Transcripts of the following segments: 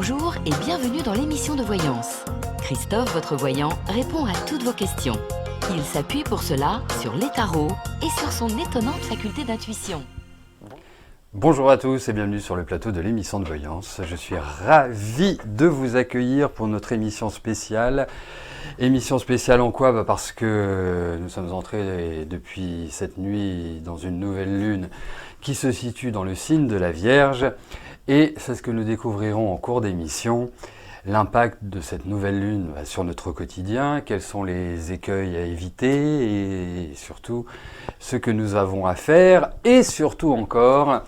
Bonjour et bienvenue dans l'émission de voyance. Christophe, votre voyant, répond à toutes vos questions. Il s'appuie pour cela sur les tarots et sur son étonnante faculté d'intuition. Bonjour à tous et bienvenue sur le plateau de l'émission de voyance. Je suis ravi de vous accueillir pour notre émission spéciale. Émission spéciale en quoi ? Parce que nous sommes entrés depuis cette nuit dans une nouvelle lune qui se situe dans le signe de la Vierge. Et c'est ce que nous découvrirons en cours d'émission. L'impact de cette nouvelle lune sur notre quotidien, quels sont les écueils à éviter et surtout ce que nous avons à faire et surtout encore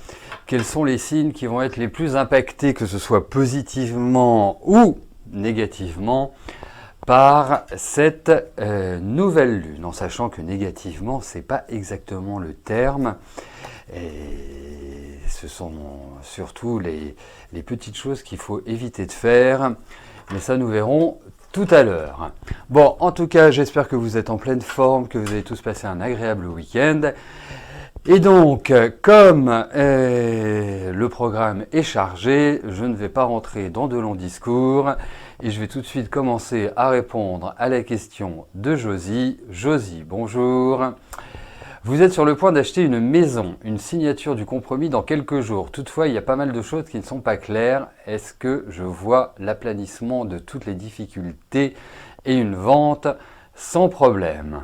quels sont les signes qui vont être les plus impactés, que ce soit positivement ou négativement, par cette nouvelle lune, en sachant que négativement, c'est pas exactement le terme. Et ce sont surtout les petites choses qu'il faut éviter de faire, mais ça nous verrons tout à l'heure. Bon, en tout cas, j'espère que vous êtes en pleine forme, que vous avez tous passé un agréable week-end. Et donc, comme le programme est chargé, je ne vais pas rentrer dans de longs discours et je vais tout de suite commencer à répondre à la question de Josie. Josie, bonjour. Vous êtes sur le point d'acheter une maison, une signature du compromis dans quelques jours. Toutefois, il y a pas mal de choses qui ne sont pas claires. Est-ce que je vois l'aplanissement de toutes les difficultés et une vente sans problème ?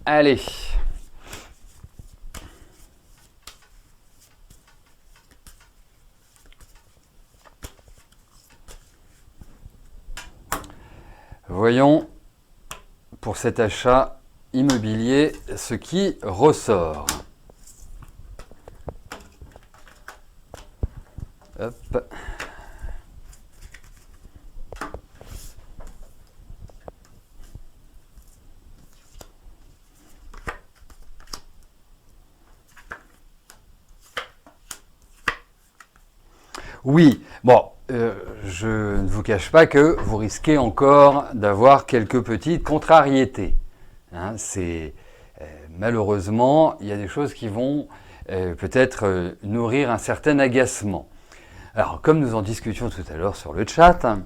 Allez. Voyons pour cet achat immobilier ce qui ressort. Hop. Oui, bon, je ne vous cache pas que vous risquez encore d'avoir quelques petites contrariétés. Hein, malheureusement, il y a des choses qui vont peut-être nourrir un certain agacement. Alors, comme nous en discutions tout à l'heure sur le chat,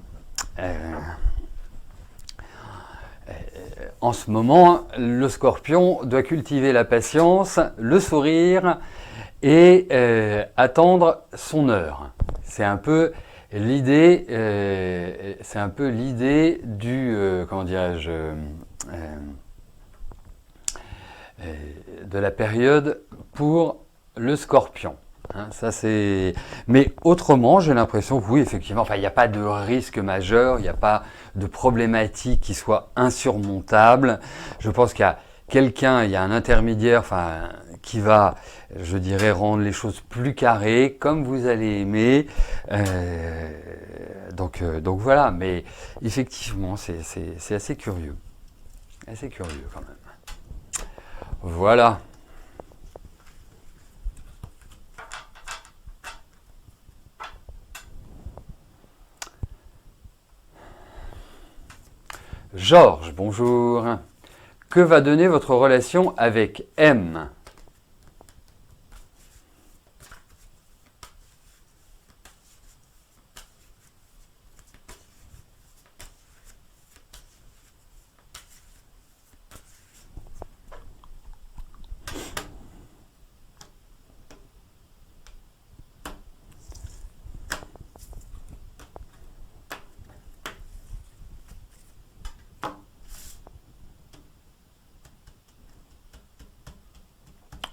en ce moment, le Scorpion doit cultiver la patience, le sourire et attendre son heure. C'est un peu l'idée, du comment dirais-je, de la période pour le Scorpion. Hein, ça c'est. Mais autrement, j'ai l'impression que oui, effectivement, enfin, il n'y a pas de risque majeur, il n'y a pas de problématique qui soit insurmontable. Je pense qu'il y a quelqu'un, il y a un intermédiaire, enfin, qui va, je dirais, rendre les choses plus carrées, comme vous allez aimer. Donc voilà. Mais effectivement, c'est assez curieux, quand même. Voilà. Georges, bonjour. Que va donner votre relation avec M ?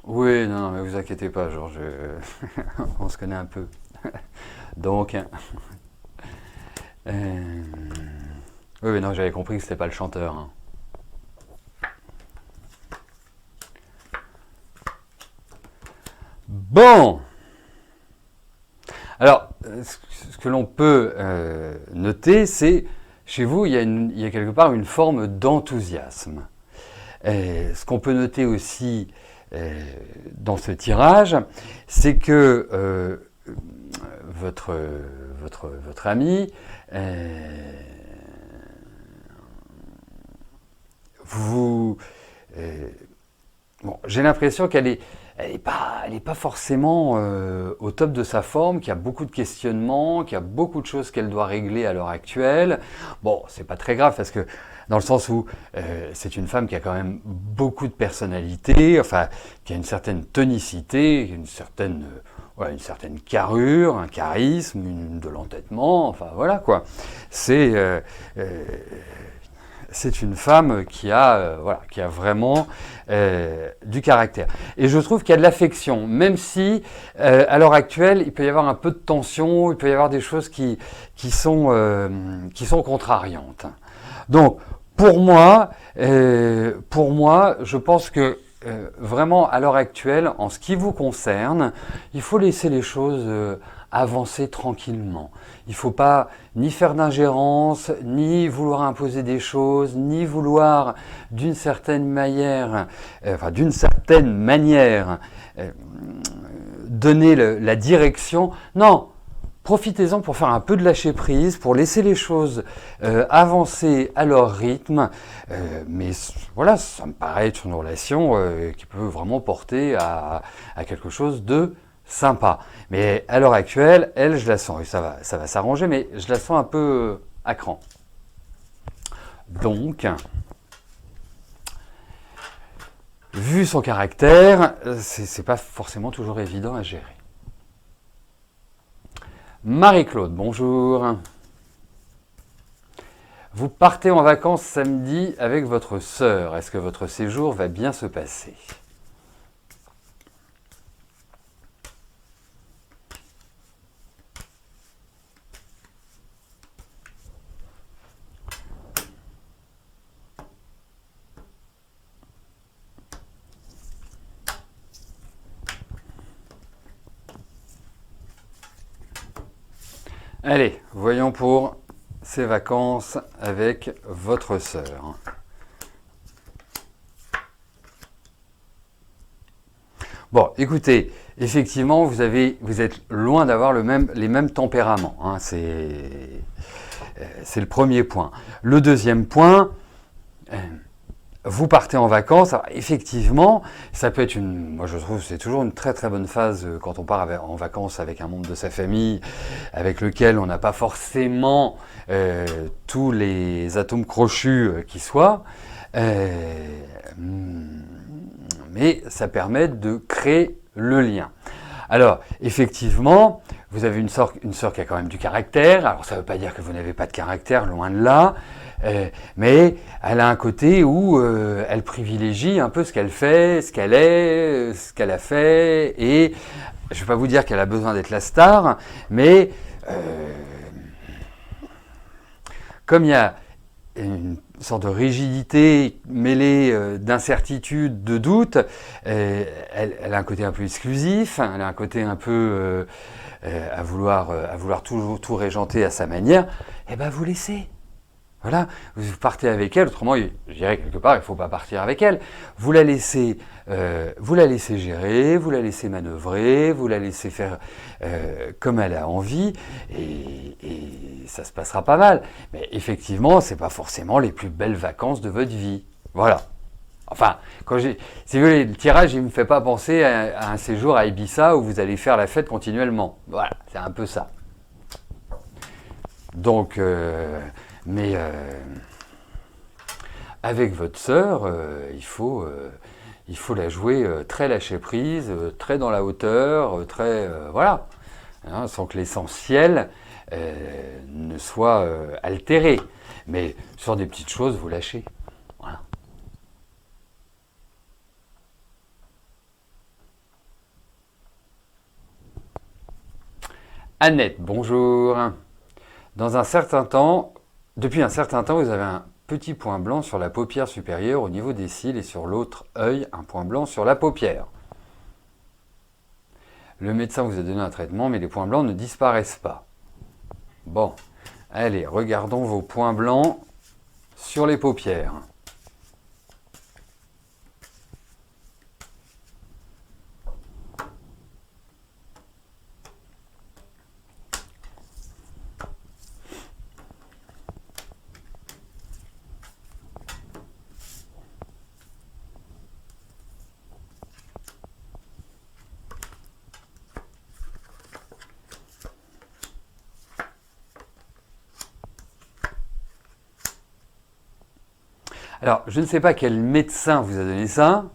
Oui, non, mais vous inquiétez pas, Georges, on se connaît un peu. Donc, oui, non, j'avais compris que c'était pas le chanteur. Hein. Bon, alors, ce que l'on peut noter, c'est chez vous, il y a quelque part une forme d'enthousiasme. Ce qu'on peut noter aussi dans ce tirage, c'est que votre ami vous bon, j'ai l'impression elle est pas forcément au top de sa forme, qu'il y a beaucoup de questionnements, qu'il y a beaucoup de choses qu'elle doit régler à l'heure actuelle. Bon, c'est pas très grave parce que dans le sens où c'est une femme qui a quand même beaucoup de personnalité, enfin, qui a une certaine tonicité, une certaine carrure, un charisme, de l'entêtement, enfin voilà quoi. C'est c'est une femme qui a vraiment du caractère. Et je trouve qu'il y a de l'affection, même si à l'heure actuelle, il peut y avoir un peu de tension, il peut y avoir des choses qui sont contrariantes. Donc, pour moi, je pense que vraiment, à l'heure actuelle, en ce qui vous concerne, il faut laisser les choses avancer tranquillement. Il ne faut pas ni faire d'ingérence, ni vouloir imposer des choses, ni vouloir d'une certaine manière, donner la direction. Non, profitez-en pour faire un peu de lâcher prise, pour laisser les choses avancer à leur rythme. Mais voilà, ça me paraît être une relation qui peut vraiment porter à quelque chose de sympa. Mais à l'heure actuelle, elle, je la sens, et ça va s'arranger, mais je la sens un peu à cran. Donc, vu son caractère, c'est pas forcément toujours évident à gérer. Marie-Claude, bonjour. Vous partez en vacances samedi avec votre sœur. Est-ce que votre séjour va bien se passer ? Allez, voyons pour ces vacances avec votre sœur. Bon, écoutez, effectivement, vous êtes loin d'avoir les mêmes tempéraments. Hein, c'est le premier point. Le deuxième point, vous partez en vacances. Alors, effectivement, ça peut être moi je trouve, c'est toujours une très très bonne phase quand on part en vacances avec un membre de sa famille, avec lequel on n'a pas forcément tous les atomes crochus qui soient. Mais ça permet de créer le lien. Alors, effectivement, vous avez une sœur qui a quand même du caractère. Alors, ça ne veut pas dire que vous n'avez pas de caractère, loin de là. Mais elle a un côté où elle privilégie un peu ce qu'elle fait, ce qu'elle est, ce qu'elle a fait. Et je ne vais pas vous dire qu'elle a besoin d'être la star, mais comme il y a une sorte de rigidité mêlée d'incertitude, de doute, elle a un côté un peu exclusif, elle a un côté un peu à vouloir tout régenter à sa manière, et ben vous laissez. Voilà, vous partez avec elle, autrement, je dirais quelque part, il ne faut pas partir avec elle. Vous la laissez gérer, vous la laissez manœuvrer, vous la laissez faire comme elle a envie, et ça se passera pas mal. Mais effectivement, ce n'est pas forcément les plus belles vacances de votre vie. Voilà. Enfin, si vous voulez, le tirage, il ne me fait pas penser à un séjour à Ibiza où vous allez faire la fête continuellement. Voilà, c'est un peu ça. Donc, avec votre sœur, il faut la jouer très lâcher prise, très dans la hauteur, très voilà, hein, sans que l'essentiel ne soit altéré. Mais sur des petites choses, vous lâchez. Voilà. Annette, bonjour. Depuis un certain temps, vous avez un petit point blanc sur la paupière supérieure au niveau des cils et sur l'autre œil, un point blanc sur la paupière. Le médecin vous a donné un traitement, mais les points blancs ne disparaissent pas. Bon, allez, regardons vos points blancs sur les paupières. Alors, je ne sais pas quel médecin vous a donné ça.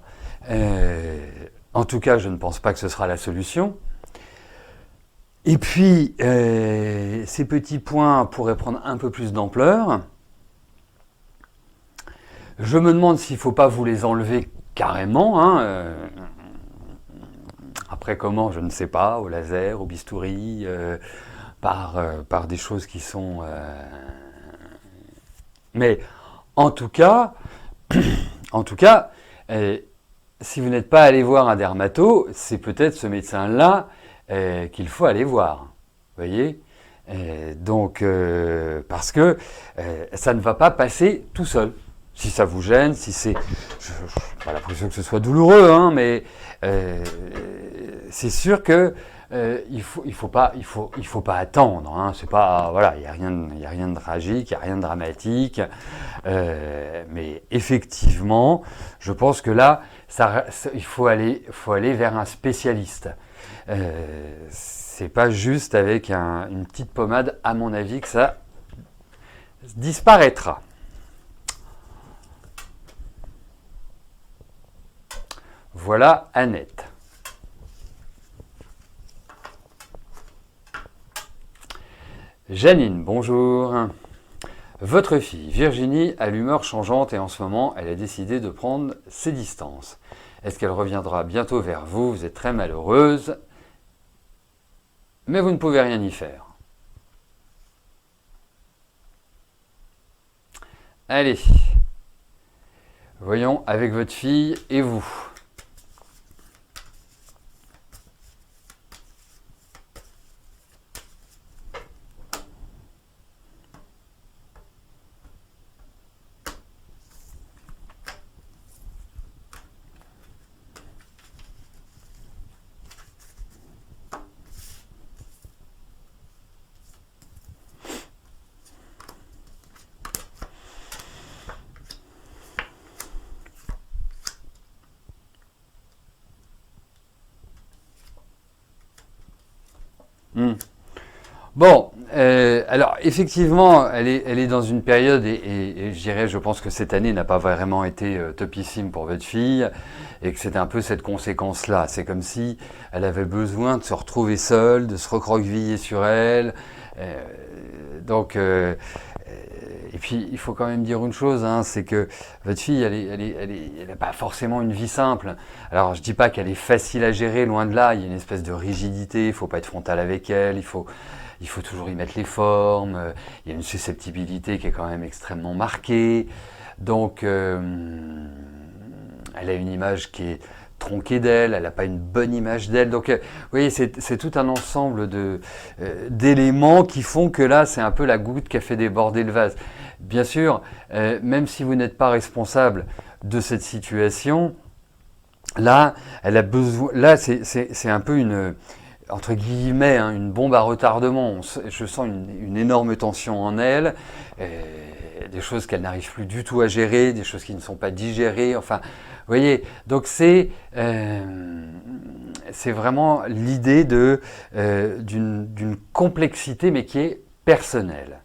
En tout cas, je ne pense pas que ce sera la solution. Et puis, ces petits points pourraient prendre un peu plus d'ampleur. Je me demande s'il ne faut pas vous les enlever carrément. Hein, après, comment, je ne sais pas, au laser, au bistouri, par des choses qui sont... Mais en tout cas, si vous n'êtes pas allé voir un dermato, c'est peut-être ce médecin-là qu'il faut aller voir. Vous voyez ? Donc, parce que ça ne va pas passer tout seul. Si ça vous gêne, si c'est... Je n'ai pas l'impression que ce soit douloureux, hein, mais c'est sûr que il faut pas attendre. Hein, c'est pas, voilà, il y a rien de tragique, il y a rien de dramatique. Mais effectivement, je pense que là, il faut aller vers un spécialiste. C'est pas juste avec une petite pommade, à mon avis, que ça disparaîtra. Voilà Annette. Janine, bonjour. Votre fille, Virginie, a l'humeur changeante et en ce moment, elle a décidé de prendre ses distances. Est-ce qu'elle reviendra bientôt vers vous? Vous êtes très malheureuse, mais vous ne pouvez rien y faire. Allez, voyons avec votre fille et vous. Bon, alors effectivement, elle est dans une période, et je dirais, je pense que cette année n'a pas vraiment été topissime pour votre fille, et que c'est un peu cette conséquence-là. C'est comme si elle avait besoin de se retrouver seule, de se recroqueviller sur elle. Et puis il faut quand même dire une chose, hein, c'est que votre fille, elle n'a pas forcément une vie simple. Alors je dis pas qu'elle est facile à gérer, loin de là. Il y a une espèce de rigidité. Il faut pas être frontal avec elle. Il faut toujours y mettre les formes. Il y a une susceptibilité qui est quand même extrêmement marquée. Donc elle a une image qui est tronquée d'elle, elle n'a pas une bonne image d'elle. Donc, vous voyez, c'est tout un ensemble d'éléments qui font que là, c'est un peu la goutte qui a fait déborder le vase. Bien sûr, même si vous n'êtes pas responsable de cette situation, là, elle a besoin. Là, c'est un peu une, entre guillemets, hein, une bombe à retardement. Je sens une énorme tension en elle. Des choses qu'elle n'arrive plus du tout à gérer, des choses qui ne sont pas digérées, enfin, vous voyez, donc c'est vraiment l'idée d'une complexité, mais qui est personnelle.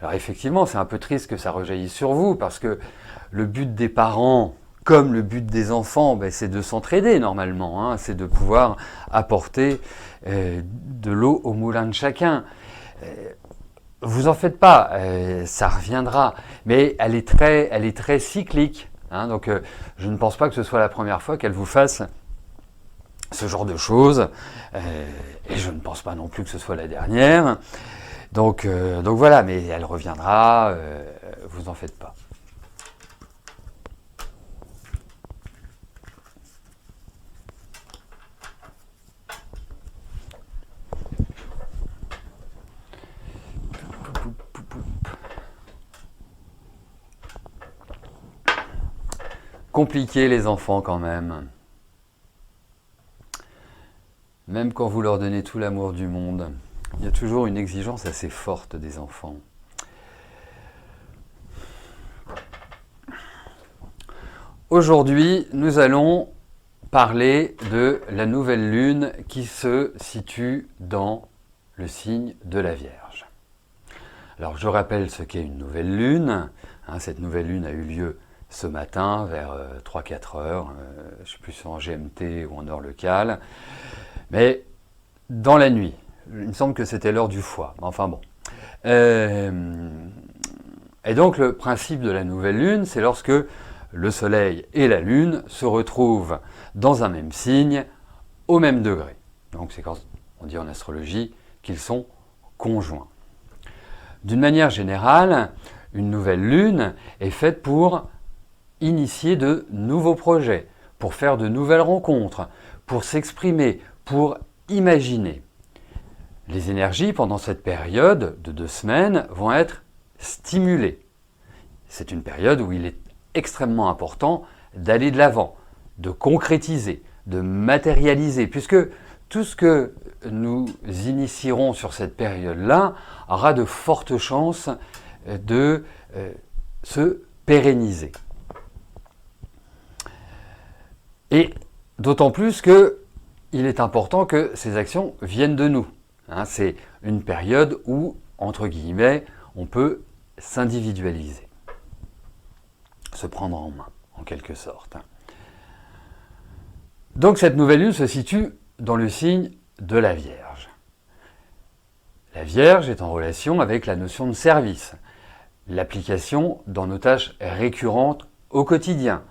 Alors effectivement, c'est un peu triste que ça rejaillisse sur vous, parce que le but des parents, comme le but des enfants, ben, c'est de s'entraider normalement, hein, c'est de pouvoir apporter de l'eau au moulin de chacun. Vous en faites pas, ça reviendra, mais elle est très cyclique. Hein, donc je ne pense pas que ce soit la première fois qu'elle vous fasse ce genre de choses, et je ne pense pas non plus que ce soit la dernière. Donc voilà, mais elle reviendra, vous en faites pas. Compliqué les enfants quand même. Même quand vous leur donnez tout l'amour du monde, il y a toujours une exigence assez forte des enfants. Aujourd'hui, nous allons parler de la nouvelle lune qui se situe dans le signe de la Vierge. Alors je rappelle ce qu'est une nouvelle lune. Cette nouvelle lune a eu lieu ce matin vers 3-4 heures, je ne sais plus si c'est en GMT ou en heure locale, mais dans la nuit. Il me semble que c'était l'heure du foie, enfin bon. Et donc le principe de la nouvelle lune, c'est lorsque le soleil et la lune se retrouvent dans un même signe, au même degré. Donc c'est quand on dit en astrologie qu'ils sont conjoints. D'une manière générale, une nouvelle lune est faite pour initier de nouveaux projets, pour faire de nouvelles rencontres, pour s'exprimer, pour imaginer. Les énergies pendant cette période de 2 semaines vont être stimulées. C'est une période où il est extrêmement important d'aller de l'avant, de concrétiser, de matérialiser, puisque tout ce que nous initierons sur cette période-là aura de fortes chances de se pérenniser. Et d'autant plus qu'il est important que ces actions viennent de nous. C'est une période où, entre guillemets, on peut s'individualiser, se prendre en main, en quelque sorte. Donc cette nouvelle lune se situe dans le signe de la Vierge. La Vierge est en relation avec la notion de service, l'application dans nos tâches récurrentes au quotidien,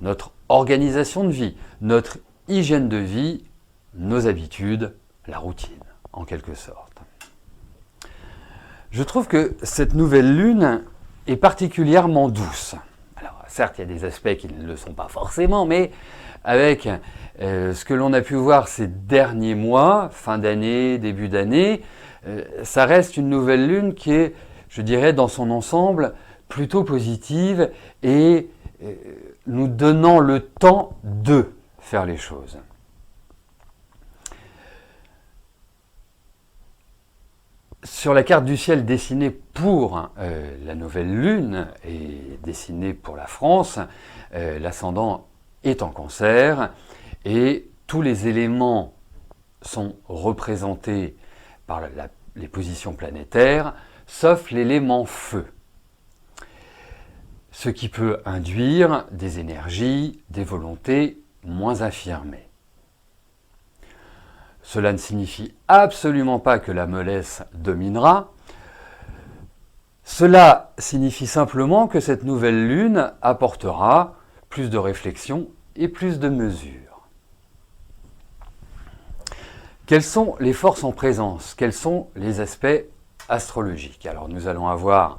notre organisation de vie, notre hygiène de vie, nos habitudes, la routine, en quelque sorte. Je trouve que cette nouvelle lune est particulièrement douce. Alors, certes, il y a des aspects qui ne le sont pas forcément, mais avec ce que l'on a pu voir ces derniers mois, fin d'année, début d'année, ça reste une nouvelle lune qui est, je dirais, dans son ensemble, plutôt positive et nous donnant le temps de faire les choses. Sur la carte du ciel dessinée pour la nouvelle lune et dessinée pour la France, l'ascendant est en Cancer et tous les éléments sont représentés par les positions planétaires, sauf l'élément feu. Ce qui peut induire des énergies, des volontés moins affirmées. Cela ne signifie absolument pas que la mollesse dominera. Cela signifie simplement que cette nouvelle lune apportera plus de réflexion et plus de mesure. Quelles sont les forces en présence? Quels sont les aspects astrologiques? Alors nous allons avoir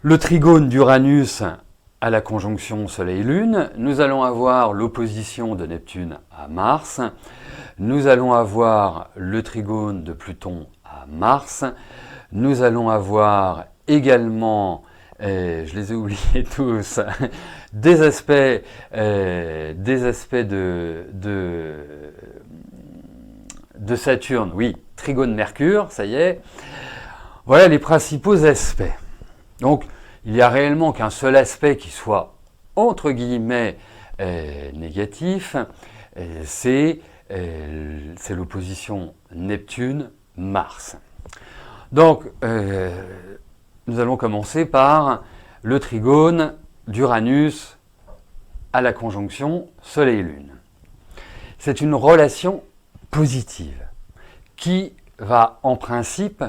le trigone d'Uranus à la conjonction Soleil-Lune, nous allons avoir l'opposition de Neptune à Mars, nous allons avoir le trigone de Pluton à Mars, nous allons avoir également, je les ai oubliés tous, des aspects de Saturne, oui, trigone Mercure, ça y est. Voilà les principaux aspects. Donc, il n'y a réellement qu'un seul aspect qui soit, entre guillemets, négatif, c'est l'opposition Neptune-Mars. Donc, nous allons commencer par le trigone d'Uranus à la conjonction Soleil-Lune. C'est une relation positive qui va, en principe,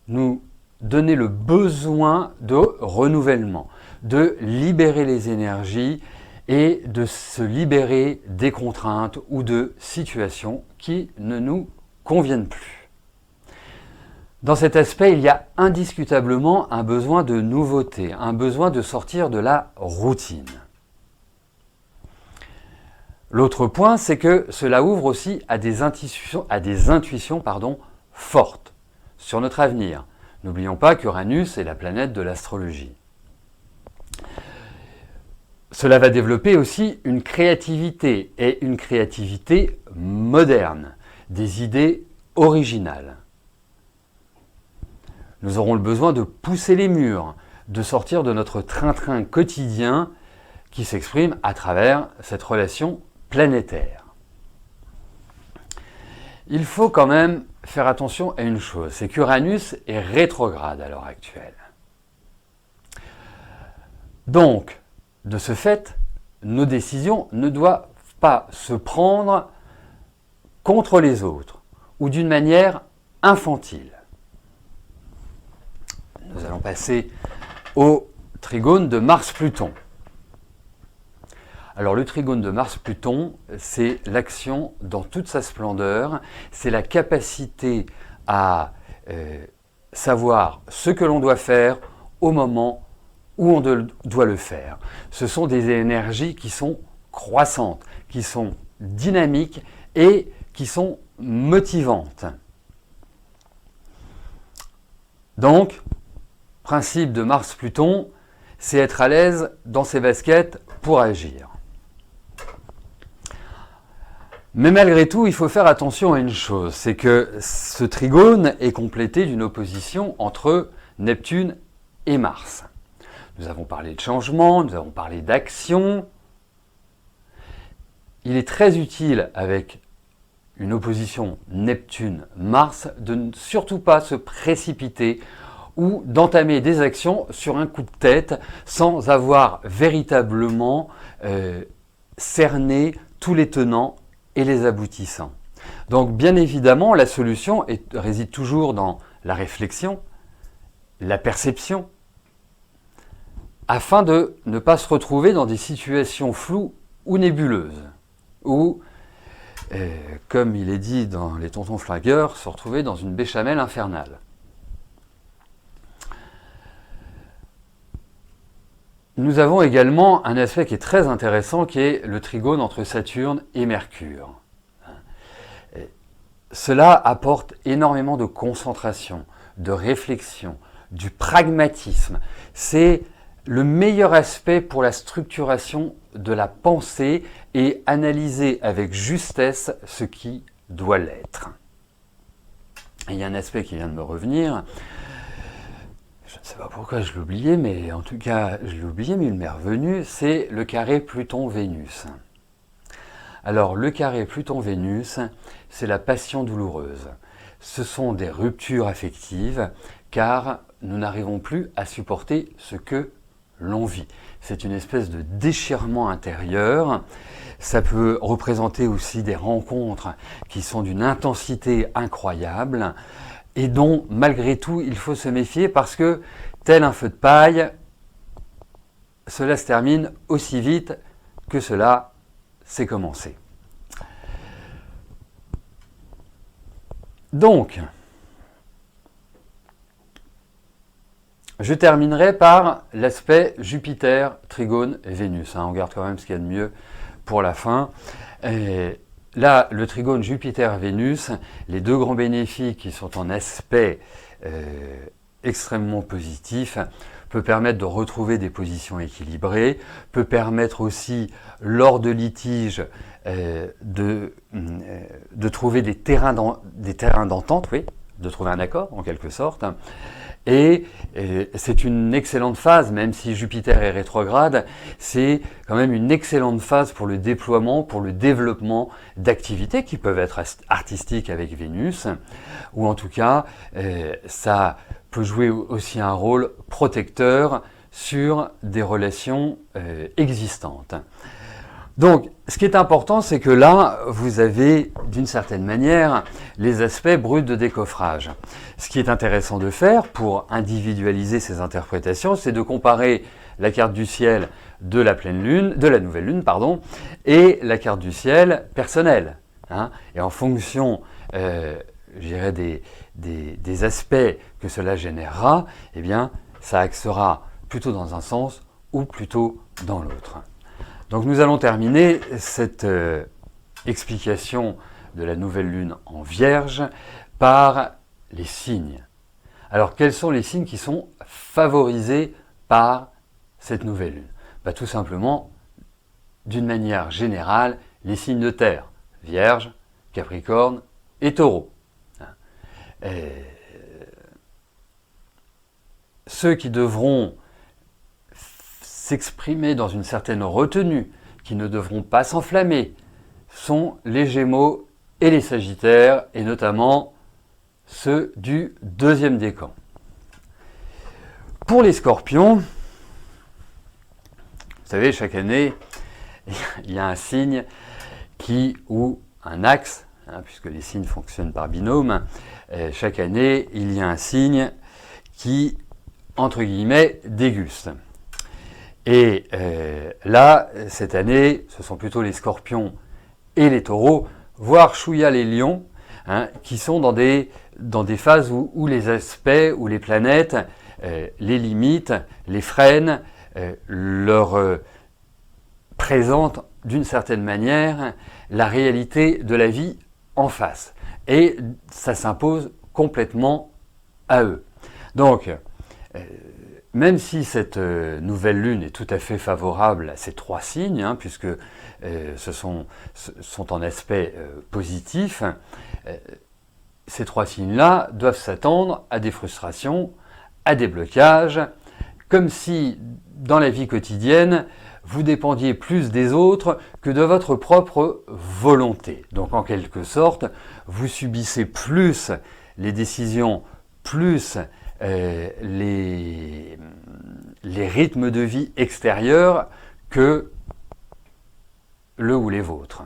nous donner le besoin de renouvellement, de libérer les énergies et de se libérer des contraintes ou de situations qui ne nous conviennent plus. Dans cet aspect, il y a indiscutablement un besoin de nouveauté, un besoin de sortir de la routine. L'autre point, c'est que cela ouvre aussi à des intuitions fortes sur notre avenir. N'oublions pas qu'Uranus est la planète de l'astrologie. Cela va développer aussi une créativité, et une créativité moderne, des idées originales. Nous aurons le besoin de pousser les murs, de sortir de notre train-train quotidien qui s'exprime à travers cette relation planétaire. Il faut quand même faire attention à une chose, c'est qu'Uranus est rétrograde à l'heure actuelle. Donc, de ce fait, nos décisions ne doivent pas se prendre contre les autres ou d'une manière infantile. Nous allons passer au trigone de Mars-Pluton. Alors le trigone de Mars-Pluton, c'est l'action dans toute sa splendeur, c'est la capacité à savoir ce que l'on doit faire au moment où on doit le faire. Ce sont des énergies qui sont croissantes, qui sont dynamiques et qui sont motivantes. Donc, principe de Mars-Pluton, c'est être à l'aise dans ses baskets pour agir. Mais malgré tout, il faut faire attention à une chose, c'est que ce trigone est complété d'une opposition entre Neptune et Mars. Nous avons parlé de changement, nous avons parlé d'action. Il est très utile avec une opposition Neptune-Mars de ne surtout pas se précipiter ou d'entamer des actions sur un coup de tête sans avoir véritablement cerné tous les tenants et les aboutissants. Donc bien évidemment, la solution réside toujours dans la réflexion, la perception, afin de ne pas se retrouver dans des situations floues ou nébuleuses, ou, comme il est dit dans les Tontons Flingueurs, se retrouver dans une béchamel infernale. Nous avons également un aspect qui est très intéressant, qui est le trigone entre Saturne et Mercure. Cela apporte énormément de concentration, de réflexion, du pragmatisme. C'est le meilleur aspect pour la structuration de la pensée et analyser avec justesse ce qui doit l'être. Il y a un aspect qui vient de me revenir. Je ne sais pas pourquoi je l'ai oublié, mais en tout cas, je l'ai oublié, mais il m'est revenu, c'est le carré Pluton-Vénus. Alors, le carré Pluton-Vénus, c'est la passion douloureuse. Ce sont des ruptures affectives, car nous n'arrivons plus à supporter ce que l'on vit. C'est une espèce de déchirement intérieur. Ça peut représenter aussi des rencontres qui sont d'une intensité incroyable, et dont, malgré tout, il faut se méfier parce que, tel un feu de paille, cela se termine aussi vite que cela s'est commencé. Donc, je terminerai par l'aspect Jupiter, Trigone et Vénus. On garde quand même ce qu'il y a de mieux pour la fin. Là, le trigone Jupiter-Vénus, les deux grands bénéfices qui sont en aspect extrêmement positif, peut permettre de retrouver des positions équilibrées, peut permettre aussi, lors de litiges, de trouver des terrains d'entente, oui, de trouver un accord en quelque sorte. Et c'est une excellente phase, même si Jupiter est rétrograde, c'est quand même une excellente phase pour le déploiement, pour le développement d'activités qui peuvent être artistiques avec Vénus, ou en tout cas, ça peut jouer aussi un rôle protecteur sur des relations existantes. Donc, ce qui est important, c'est que là, vous avez, d'une certaine manière, les aspects bruts de décoffrage. Ce qui est intéressant de faire pour individualiser ces interprétations, c'est de comparer la carte du ciel de la pleine lune, de la nouvelle lune, pardon, et la carte du ciel personnelle. Et en fonction, je dirais, des aspects que cela générera, eh bien, ça axera plutôt dans un sens ou plutôt dans l'autre. Donc nous allons terminer cette explication de la nouvelle lune en Vierge par les signes. Alors quels sont les signes qui sont favorisés par cette nouvelle lune ? Tout simplement, d'une manière générale, les signes de terre, Vierge, Capricorne et Taureau. Ceux qui devront s'exprimer dans une certaine retenue, qui ne devront pas s'enflammer, sont les Gémeaux et les Sagittaires, et notamment ceux du deuxième décan. Pour les Scorpions, savez, chaque année, il y a un signe ou un axe, hein, puisque les signes fonctionnent par binôme, chaque année, il y a un signe qui, entre guillemets, déguste. Et là, cette année, ce sont plutôt les scorpions et les taureaux, voire chouïa les lions, hein, qui sont dans des phases où les aspects, où les planètes les limitent, les freinent, leur présentent d'une certaine manière la réalité de la vie en face. Et ça s'impose complètement à eux. Donc, même si cette nouvelle lune est tout à fait favorable à ces trois signes, hein, puisque sont en aspect positif, ces trois signes-là doivent s'attendre à des frustrations, à des blocages, comme si dans la vie quotidienne, vous dépendiez plus des autres que de votre propre volonté. Donc en quelque sorte, vous subissez plus les décisions, plus les rythmes de vie extérieurs que le ou les vôtres.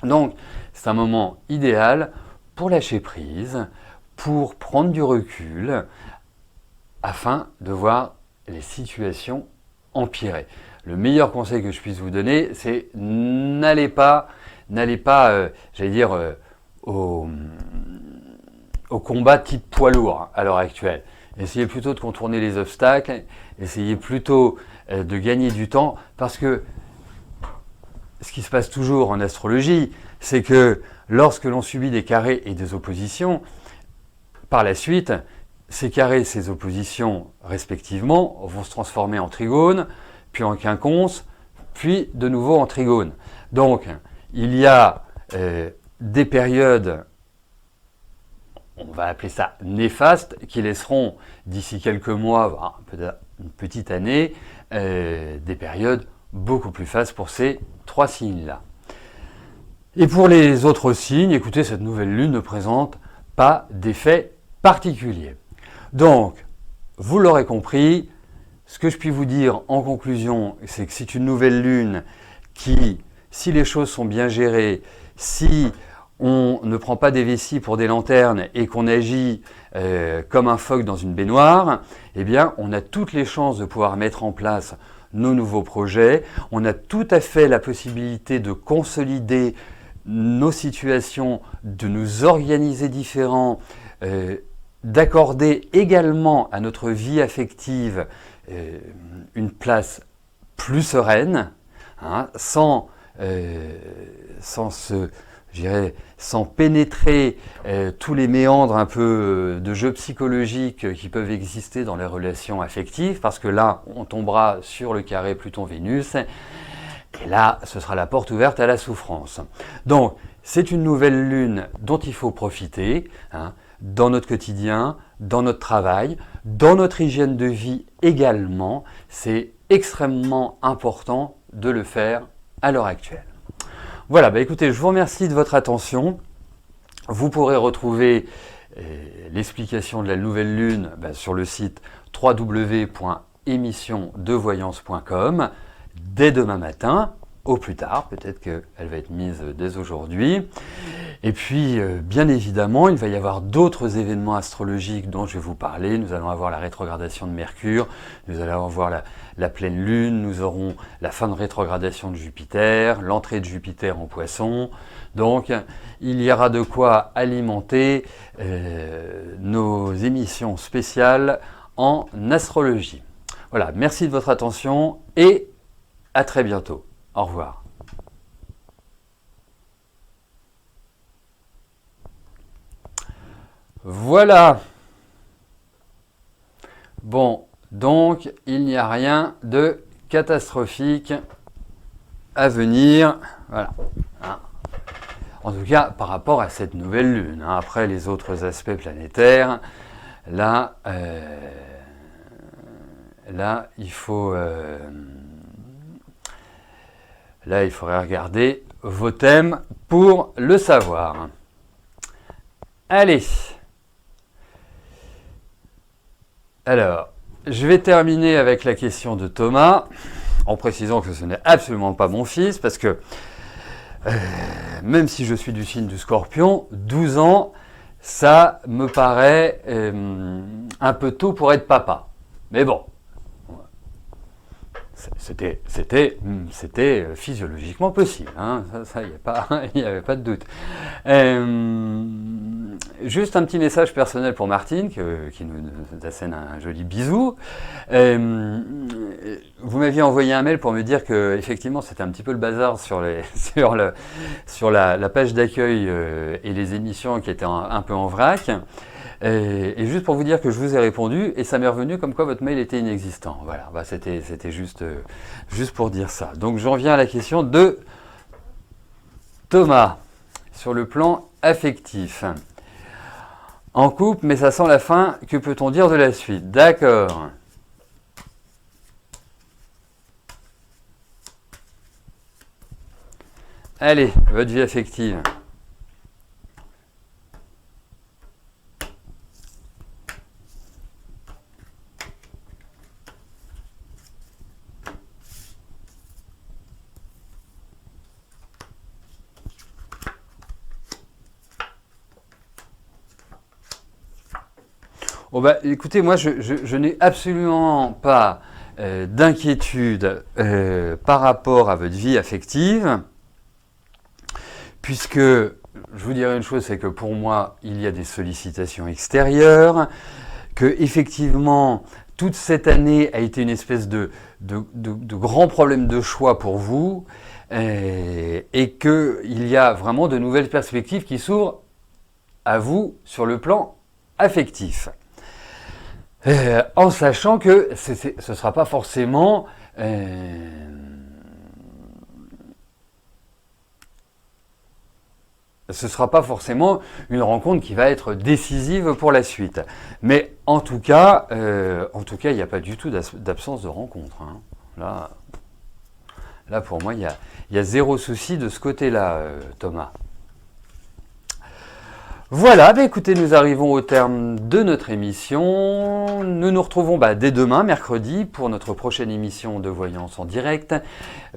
Donc c'est un moment idéal pour lâcher prise, pour prendre du recul, afin de voir les situations empirer. Le meilleur conseil que je puisse vous donner, c'est n'allez pas, j'allais dire, au combat type poids lourd à l'heure actuelle. Essayez plutôt de contourner les obstacles, essayez plutôt de gagner du temps, parce que ce qui se passe toujours en astrologie, c'est que lorsque l'on subit des carrés et des oppositions, par la suite, ces carrés, ces oppositions, respectivement, vont se transformer en trigones, puis en quinconces, puis de nouveau en trigones. Donc, il y a des périodes, on va appeler ça néfastes, qui laisseront d'ici quelques mois, voire peut-être une petite année, des périodes beaucoup plus fastes pour ces trois signes-là. Et pour les autres signes, écoutez, cette nouvelle lune ne présente pas d'effet particulier. Donc, vous l'aurez compris, ce que je puis vous dire en conclusion, c'est que c'est une nouvelle lune qui, si les choses sont bien gérées, si on ne prend pas des vessies pour des lanternes et qu'on agit comme un phoque dans une baignoire, eh bien, on a toutes les chances de pouvoir mettre en place nos nouveaux projets. On a tout à fait la possibilité de consolider nos situations, de nous organiser différents, d'accorder également à notre vie affective une place plus sereine, hein, sans pénétrer tous les méandres un peu de jeux psychologiques qui peuvent exister dans les relations affectives, parce que là, on tombera sur le carré Pluton-Vénus, et là, ce sera la porte ouverte à la souffrance. Donc, c'est une nouvelle lune dont il faut profiter, hein, dans notre quotidien, dans notre travail, dans notre hygiène de vie également. C'est extrêmement important de le faire à l'heure actuelle. Voilà, écoutez, je vous remercie de votre attention. Vous pourrez retrouver l'explication de la nouvelle lune sur le site www.émissiondevoyance.com dès demain matin, au plus tard, peut-être qu'elle va être mise dès aujourd'hui. Et puis, bien évidemment, il va y avoir d'autres événements astrologiques dont je vais vous parler. Nous allons avoir la rétrogradation de Mercure, nous allons avoir la pleine lune, nous aurons la fin de rétrogradation de Jupiter, l'entrée de Jupiter en Poisson. Donc, il y aura de quoi alimenter nos émissions spéciales en astrologie. Voilà, merci de votre attention et à très bientôt. Au revoir. Voilà. Bon, donc il n'y a rien de catastrophique à venir. Voilà. En tout cas, par rapport à cette nouvelle lune. Après les autres aspects planétaires, là, il faudrait regarder vos thèmes pour le savoir. Allez. Alors, je vais terminer avec la question de Thomas. en précisant que ce n'est absolument pas mon fils, parce que même si je suis du signe du Scorpion, 12 ans, ça me paraît un peu tôt pour être papa. Mais bon, c'était physiologiquement possible, hein. Ça, il n'y avait pas de doute. Juste un petit message personnel pour Martine, qui nous assène un joli bisou. Vous m'aviez envoyé un mail pour me dire que effectivement c'était un petit peu le bazar sur la page d'accueil et les émissions qui étaient un peu en vrac. Et juste pour vous dire que je vous ai répondu, et ça m'est revenu comme quoi votre mail était inexistant. Voilà, bah c'était juste pour dire ça. Donc j'en viens à la question de Thomas, sur le plan affectif. En couple, mais ça sent la fin, que peut-on dire de la suite? D'accord. Allez, votre vie affective. Oh bah, écoutez, moi je n'ai absolument pas d'inquiétude par rapport à votre vie affective, puisque je vous dirais une chose, c'est que pour moi, il y a des sollicitations extérieures, que effectivement, toute cette année a été une espèce de grand problème de choix pour vous, et qu'il y a vraiment de nouvelles perspectives qui s'ouvrent à vous sur le plan affectif. En sachant que ce ne sera pas forcément une rencontre qui va être décisive pour la suite. Mais en tout cas, il n'y a pas du tout d'absence de rencontre, hein. Là, pour moi, il y a zéro souci de ce côté-là, Thomas. Voilà, bah écoutez, nous arrivons au terme de notre émission. Nous nous retrouvons dès demain, mercredi, pour notre prochaine émission de Voyance en direct.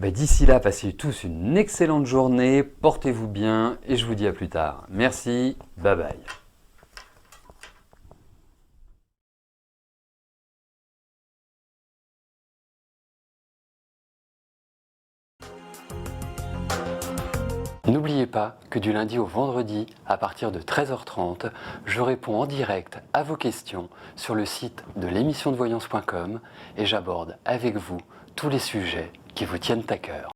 D'ici là, passez tous une excellente journée, portez-vous bien et je vous dis à plus tard. Merci, bye bye. N'oubliez pas que du lundi au vendredi, à partir de 13h30, je réponds en direct à vos questions sur le site de l'émissiondevoyance.com et j'aborde avec vous tous les sujets qui vous tiennent à cœur.